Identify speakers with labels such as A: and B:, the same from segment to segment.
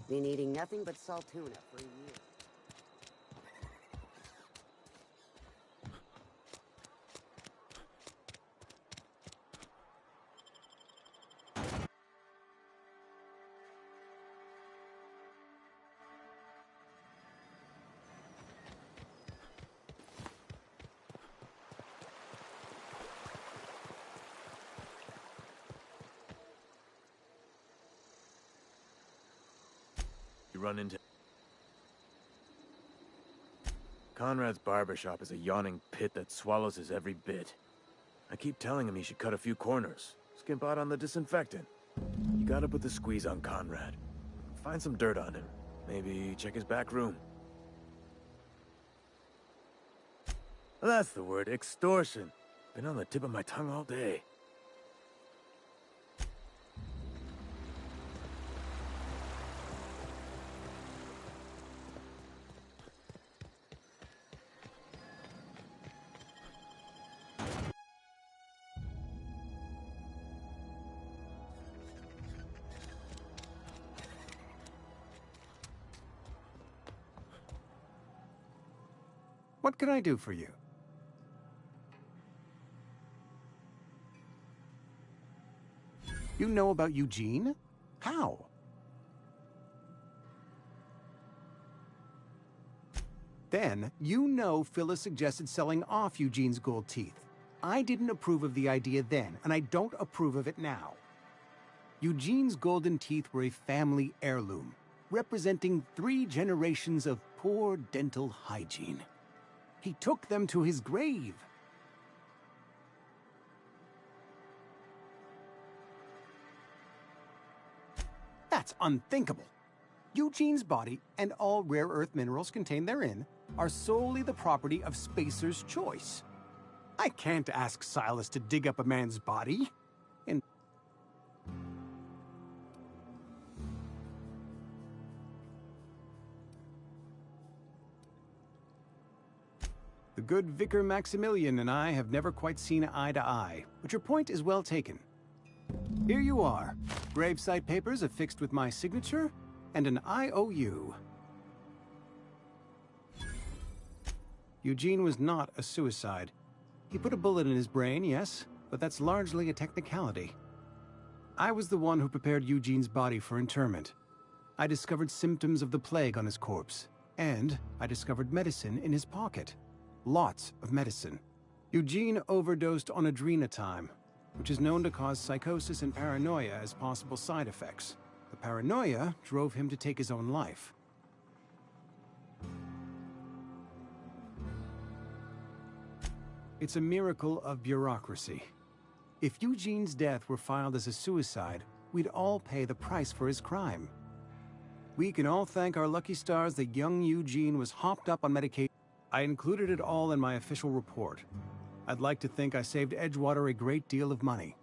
A: Been eating nothing but salt tuna for a year.
B: You run into... Conrad's barbershop is a yawning pit that swallows his every bit. I keep telling him he should cut a few corners, skimp out on the disinfectant. You gotta put the squeeze on Conrad. Find some dirt on him. Maybe check his back room. That's the word, extortion. Been on the tip of my tongue all day.
C: What can I do for you? You know about Eugene? How? Then, you know Phyllis suggested selling off Eugene's gold teeth. I didn't approve of the idea then, and I don't approve of it now. Eugene's golden teeth were a family heirloom, representing 3 generations of poor dental hygiene. He took them to his grave. That's unthinkable. Eugene's body and all rare earth minerals contained therein are solely the property of Spacer's choice. I can't ask Silas to dig up a man's body. And the good Vicar Maximilian and I have never quite seen eye to eye, but your point is well taken. Here you are. Gravesite papers affixed with my signature and an IOU. Eugene was not a suicide. He put a bullet in his brain, yes, but that's largely a technicality. I was the one who prepared Eugene's body for interment. I discovered symptoms of the plague on his corpse, and I discovered medicine in his pocket. Lots of medicine. Eugene overdosed on adrenatime, which is known to cause psychosis and paranoia as possible side effects. The paranoia drove him to take his own life. It's a miracle of bureaucracy. If Eugene's death were filed as a suicide, we'd all pay the price for his crime. We can all thank our lucky stars that young Eugene was hopped up on medication. I included it all in my official report. I'd like to think I saved Edgewater a great deal of money.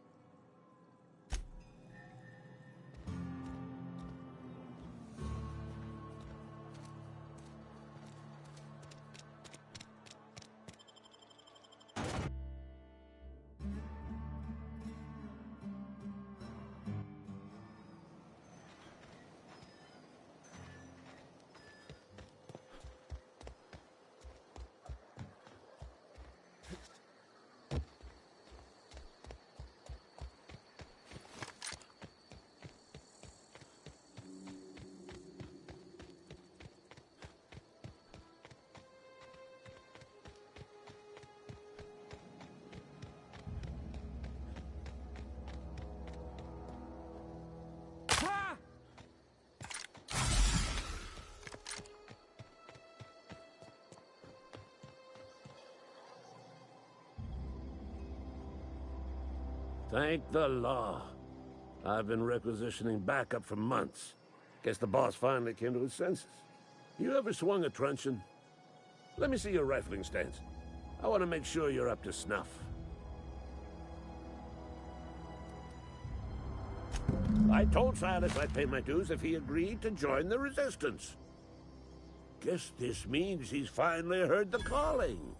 D: Thank the law. I've been requisitioning backup for months. Guess the boss finally came to his senses. You ever swung a truncheon? Let me see your rifling stance. I want to make sure you're up to snuff. I told Silas I'd pay my dues if he agreed to join the resistance. Guess this means he's finally heard the calling.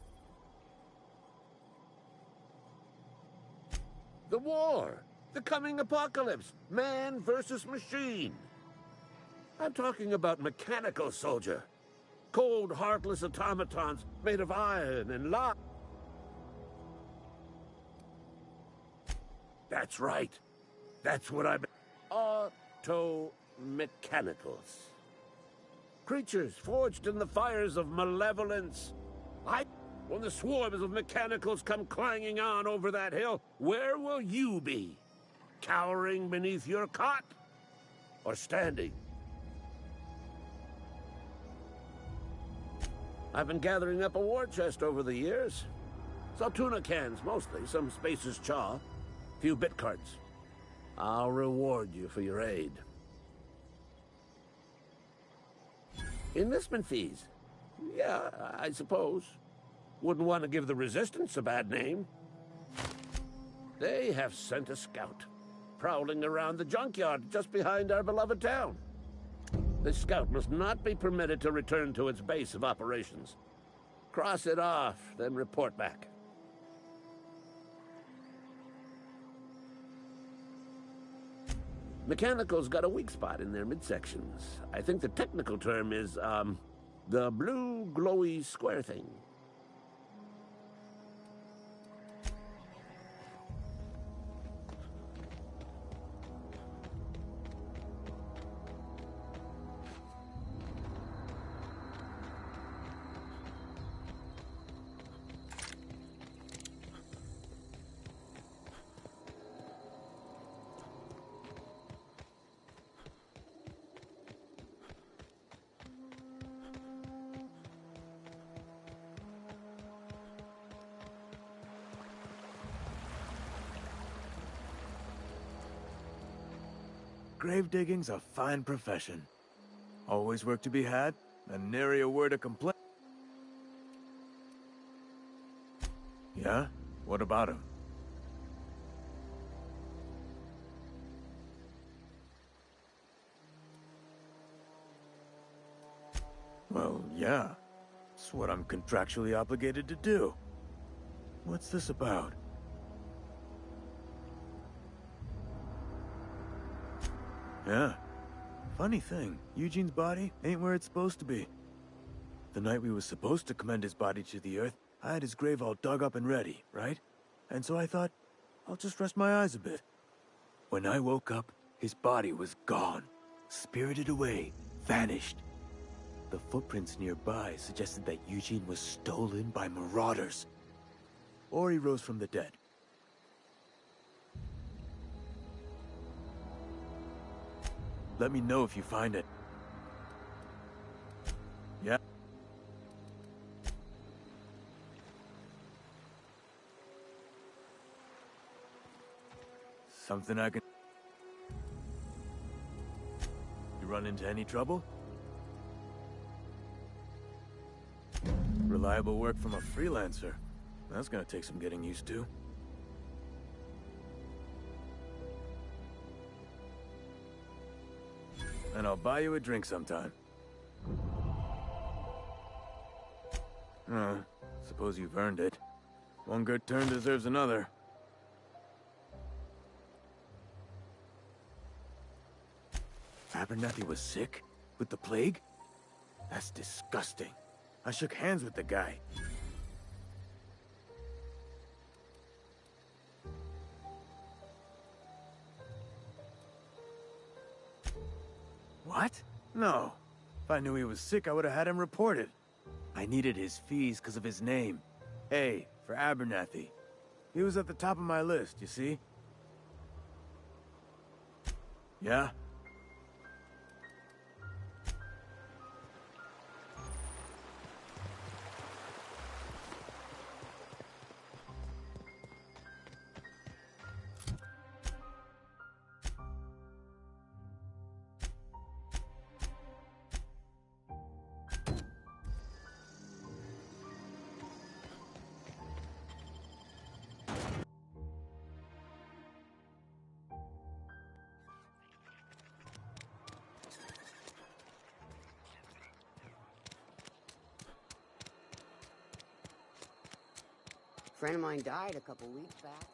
D: The war, the coming apocalypse, man versus machine. I'm talking about mechanical soldier. Cold, heartless automatons made of iron and lava. That's right. That's what I meant. Auto-mechanicals. Creatures forged in the fires of malevolence. When the swarms of mechanicals come clanging on over that hill, where will you be? Cowering beneath your cot? Or standing? I've been gathering up a war chest over the years. Saltuna cans, mostly. Some Spacer's Chaw. Few bit cards. I'll reward you for your aid. Enlistment fees? Yeah, I suppose. Wouldn't want to give the Resistance a bad name. They have sent a scout, prowling around the junkyard just behind our beloved town. This scout must not be permitted to return to its base of operations. Cross it off, then report back. Mechanicals got a weak spot in their midsections. I think the technical term is, the blue glowy square thing.
B: Grave digging's a fine profession. Always work to be had, and nary a word of complaint. Yeah? What about him? Well, yeah. It's what I'm contractually obligated to do. What's this about? Yeah. Funny thing, Eugene's body ain't where it's supposed to be. The night we was supposed to commend his body to the earth, I had his grave all dug up and ready, right? And so I thought, I'll just rest my eyes a bit. When I woke up, his body was gone. Spirited away, vanished. The footprints nearby suggested that Eugene was stolen by marauders. Or he rose from the dead. Let me know if you find it. Yeah? Something I can... You run into any trouble? Reliable work from a freelancer. That's gonna take some getting used to. And I'll buy you a drink sometime. Suppose you've earned it. One good turn deserves another. Abernathy was sick? With the plague? That's disgusting. I shook hands with the guy. What? No. If I knew he was sick, I would have had him reported. I needed his fees because of his name. A, for Abernathy. He was at the top of my list, you see? Yeah?
A: Friend of mine died a couple weeks back.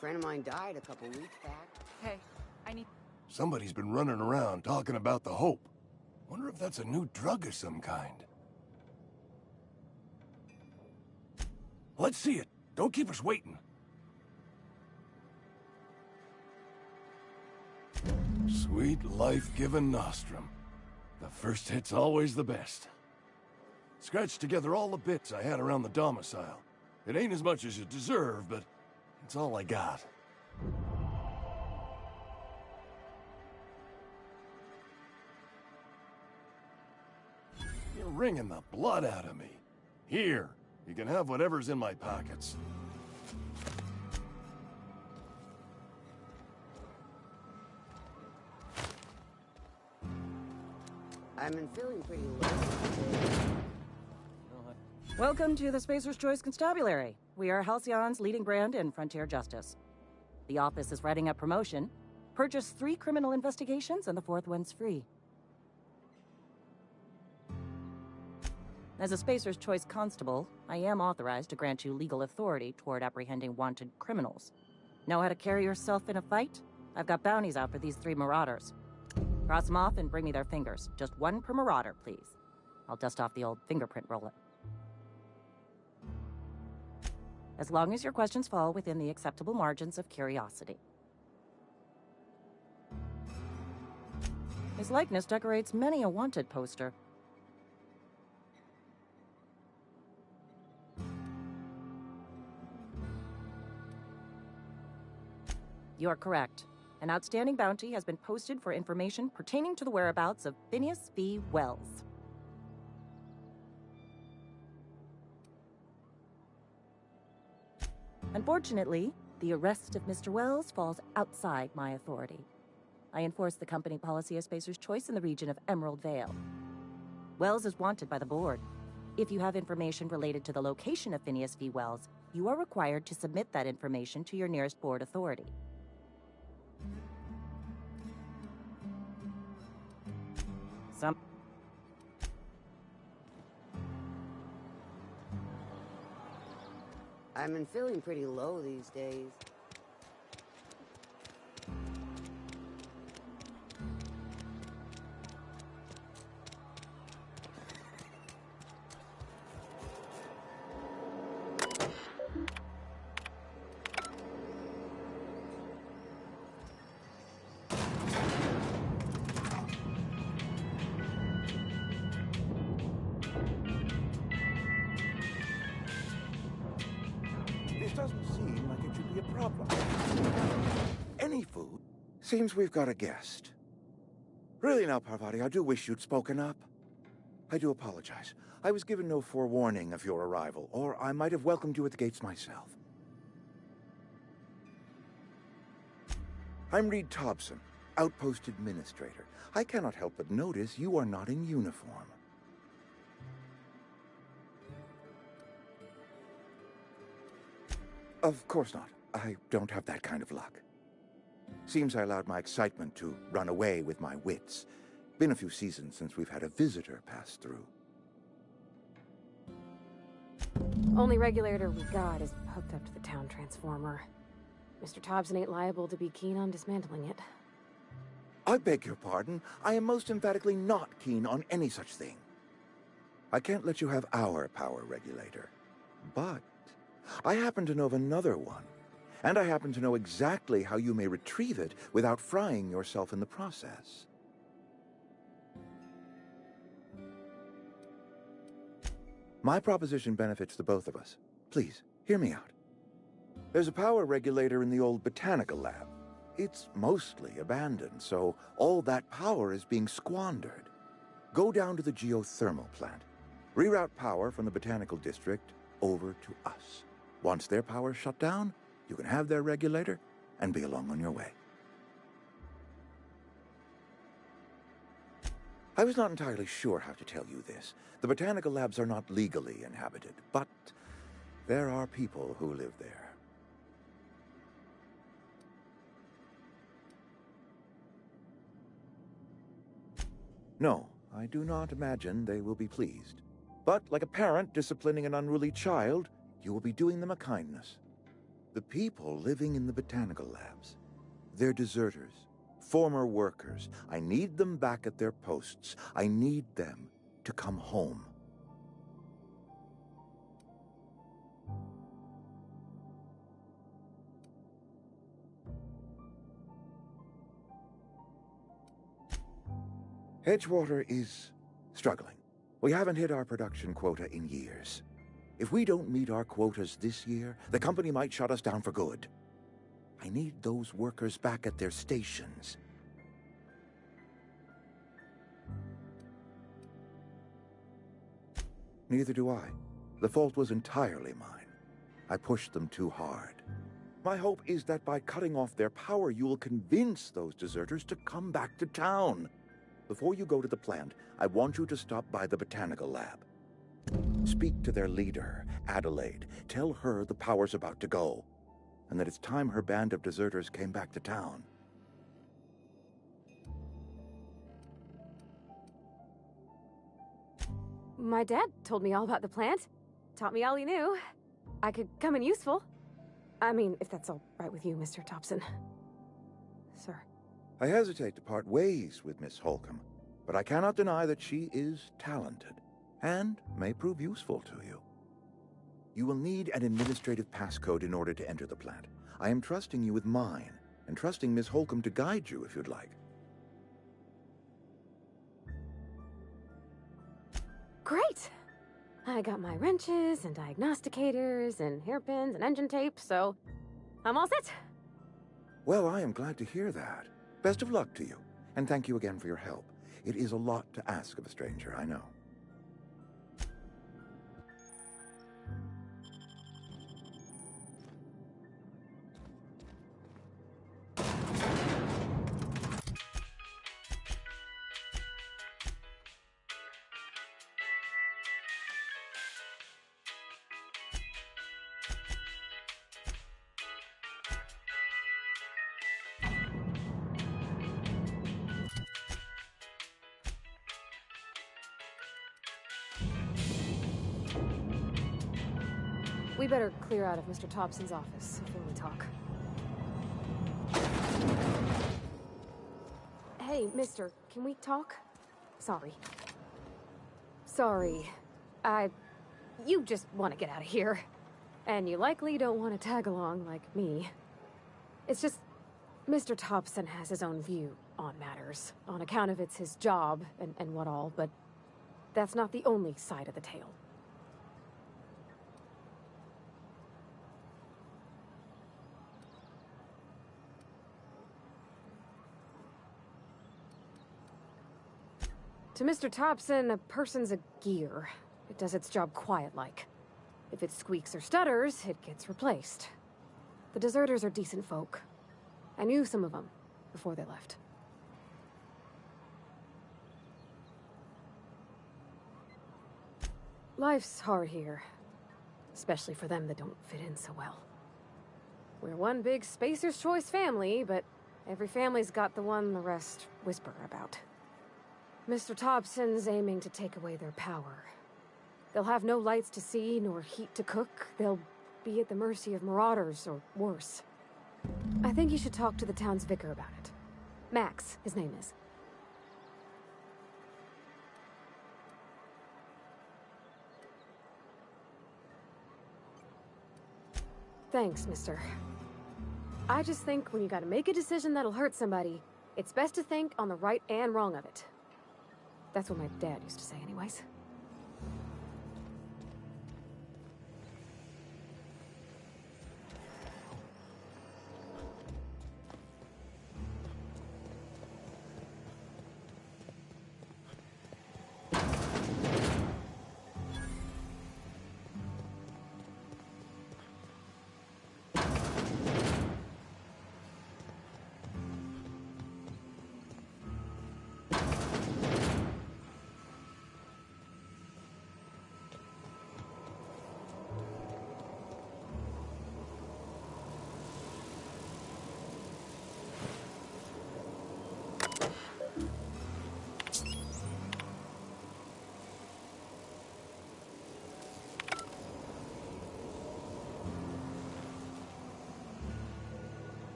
A: Friend of mine died a couple weeks back.
E: Hey, I need...
F: Somebody's been running around talking about the Hope. Wonder if that's a new drug of some kind. Let's see it. Don't keep us waiting. Sweet, life-giving Nostrum. The first hit's always the best. Scratched together all the bits I had around the domicile. It ain't as much as you deserve, but it's all I got. You're wringing the blood out of me. Here, you can have whatever's in my pockets.
A: I've been feeling pretty low.
G: Welcome to the Spacer's Choice Constabulary. We are Halcyon's leading brand in frontier justice. The office is writing up promotion. Purchase 3 criminal investigations and the 4th one's free. As a Spacer's Choice constable, I am authorized to grant you legal authority toward apprehending wanted criminals. Know how to carry yourself in a fight? I've got bounties out for these 3 marauders. Cross them off and bring me their fingers. Just 1 per marauder, please. I'll dust off the old fingerprint roller. As long as your questions fall within the acceptable margins of curiosity. His likeness decorates many a wanted poster. You are correct. An outstanding bounty has been posted for information pertaining to the whereabouts of Phineas V. Wells. Unfortunately, the arrest of Mr. Wells falls outside my authority. I enforce the company policy of Spacer's Choice in the region of Emerald Vale. Wells is wanted by the board. If you have information related to the location of Phineas V. Wells, you are required to submit that information to your nearest board authority.
A: I've been feeling pretty low these days.
H: This doesn't seem like it should be a problem. Any food? Seems we've got a guest. Really now, Parvati, I do wish you'd spoken up. I do apologize. I was given no forewarning of your arrival, or I might have welcomed you at the gates myself. I'm Reed Thompson, Outpost Administrator. I cannot help but notice you are not in uniform. Of course not. I don't have that kind of luck. Seems I allowed my excitement to run away with my wits. Been a few seasons since we've had a visitor pass through.
I: Only regulator we got is hooked up to the town transformer. Mr. Thompson ain't liable to be keen on dismantling it.
H: I beg your pardon. I am most emphatically not keen on any such thing. I can't let you have our power regulator. But I happen to know of another one. And I happen to know exactly how you may retrieve it without frying yourself in the process. My proposition benefits the both of us. Please, hear me out. There's a power regulator in the old botanical lab. It's mostly abandoned, so all that power is being squandered. Go down to the geothermal plant. Reroute power from the botanical district over to us. Once their power's shut down, you can have their regulator and be along on your way. I was not entirely sure how to tell you this. The botanical labs are not legally inhabited, but there are people who live there. No, I do not imagine they will be pleased. But like a parent disciplining an unruly child, you will be doing them a kindness. The people living in the botanical labs. They're deserters, former workers. I need them back at their posts. I need them to come home. Edgewater is struggling. We haven't hit our production quota in years. If we don't meet our quotas this year, the company might shut us down for good. I need those workers back at their stations. Neither do I. The fault was entirely mine. I pushed them too hard. My hope is that by cutting off their power, you will convince those deserters to come back to town. Before you go to the plant, I want you to stop by the botanical lab. Speak to their leader, Adelaide. Tell her the power's about to go, and that it's time her band of deserters came back to town.
I: My dad told me all about the plant. Taught me all he knew. I could come in useful. I mean, if that's all right with you, Mr. Thompson. Sir.
H: I hesitate to part ways with Miss Holcomb, but I cannot deny that she is talented and may prove useful to you. You will need an administrative passcode in order to enter the plant. I am trusting you with mine, and trusting Miss Holcomb to guide you if you'd like.
I: Great! I got my wrenches and diagnosticators and hairpins and engine tape, so I'm all set.
H: Well, I am glad to hear that. Best of luck to you, and thank you again for your help. It is a lot to ask of a stranger, I know.
I: We better clear out of Mr. Thompson's office before we talk. Hey, mister, can we talk? Sorry. Sorry. You just want to get out of here. And you likely don't want to tag along like me. It's just, Mr. Thompson has his own view on matters, on account of it's his job and what all, but that's not the only side of the tale. To Mr. Thompson, a person's a gear. It does its job quiet-like. If it squeaks or stutters, it gets replaced. The deserters are decent folk. I knew some of them before they left. Life's hard here, especially for them that don't fit in so well. We're one big Spacer's Choice family, but every family's got the one the rest whisper about. Mr. Thompson's aiming to take away their power. They'll have no lights to see, nor heat to cook. They'll be at the mercy of marauders, or worse. I think you should talk to the town's vicar about it. Max, his name is. Thanks, mister. I just think when you gotta make a decision that'll hurt somebody, it's best to think on the right and wrong of it. That's what my dad used to say anyways.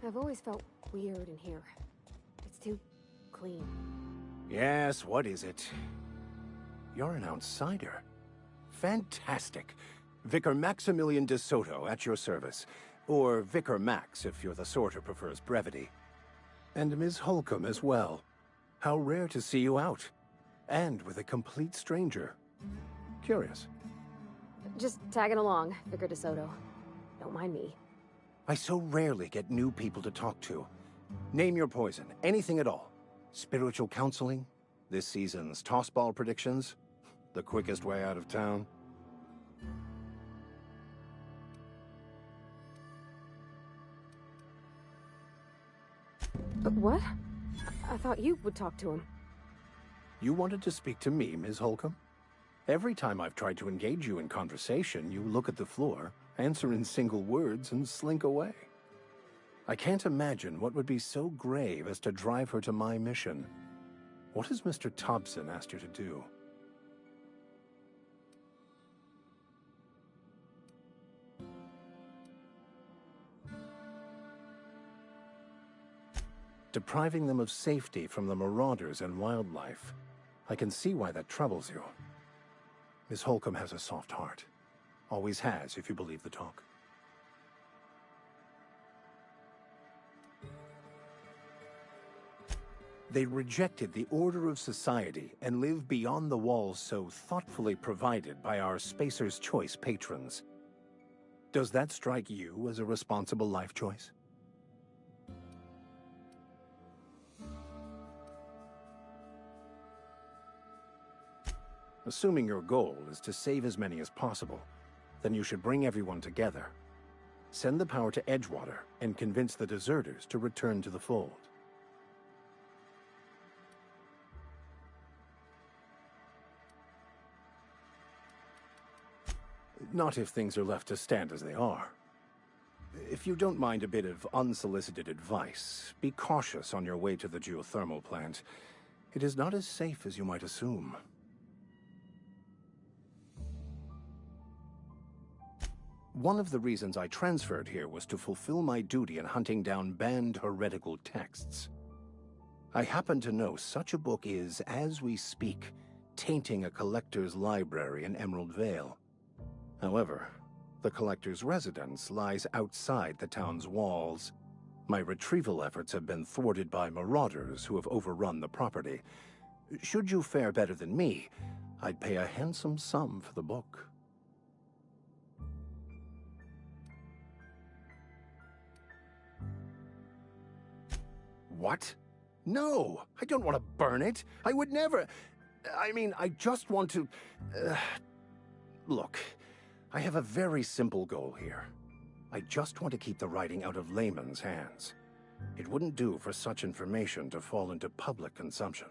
I: I've always felt weird in here. It's too clean.
E: Yes, what is it? You're an outsider. Fantastic. Vicar Maximilian de Soto at your service. Or Vicar Max, if you're the sort who prefers brevity. And Ms. Holcomb as well. How rare to see you out. And with a complete stranger. Curious.
I: Just tagging along, Vicar DeSoto. Don't mind me.
E: I so rarely get new people to talk to. Name your poison, anything at all. Spiritual counseling? This season's tossball predictions? The quickest way out of town?
I: But what? I thought you would talk to him.
E: You wanted to speak to me, Ms. Holcomb? Every time I've tried to engage you in conversation, you look at the floor, answer in single words, and slink away. I can't imagine what would be so grave as to drive her to my mission. What has Mr. Thompson asked you to do? Depriving them of safety from the marauders and wildlife. I can see why that troubles you. Miss Holcomb has a soft heart. Always has, if you believe the talk. They rejected the order of society and live beyond the walls so thoughtfully provided by our Spacer's Choice patrons. Does that strike you as a responsible life choice? Assuming your goal is to save as many as possible, then you should bring everyone together. Send the power to Edgewater and convince the deserters to return to the fold. Not if things are left to stand as they are. If you don't mind a bit of unsolicited advice, be cautious on your way to the geothermal plant. It is not as safe as you might assume. One of the reasons I transferred here was to fulfill my duty in hunting down banned heretical texts. I happen to know such a book is, as we speak, tainting a collector's library in Emerald Vale. However, the collector's residence lies outside the town's walls. My retrieval efforts have been thwarted by marauders who have overrun the property. Should you fare better than me, I'd pay a handsome sum for the book. What? No! I don't want to burn it! I would never... I mean, I just want to... Look, I have a very simple goal here. I just want to keep the writing out of layman's hands. It wouldn't do for such information to fall into public consumption.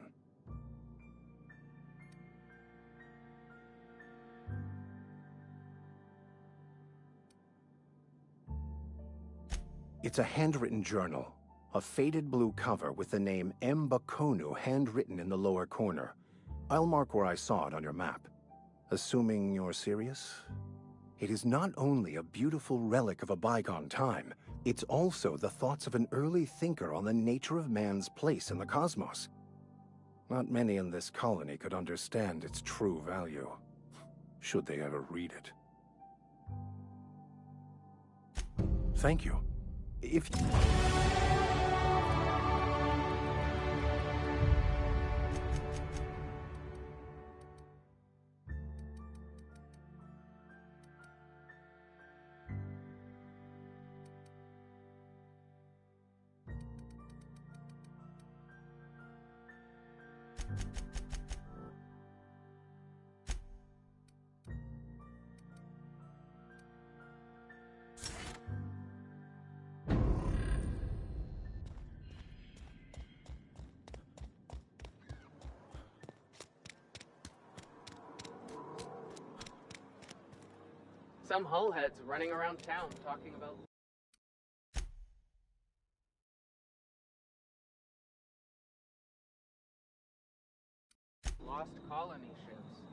E: It's a handwritten journal. A faded blue cover with the name M'Bakono handwritten in the lower corner. I'll mark where I saw it on your map. Assuming you're serious? It is not only a beautiful relic of a bygone time, it's also the thoughts of an early thinker on the nature of man's place in the cosmos. Not many in this colony could understand its true value, should they ever read it. Thank you. If...
J: Some hullheads running around town talking about lost colony ships.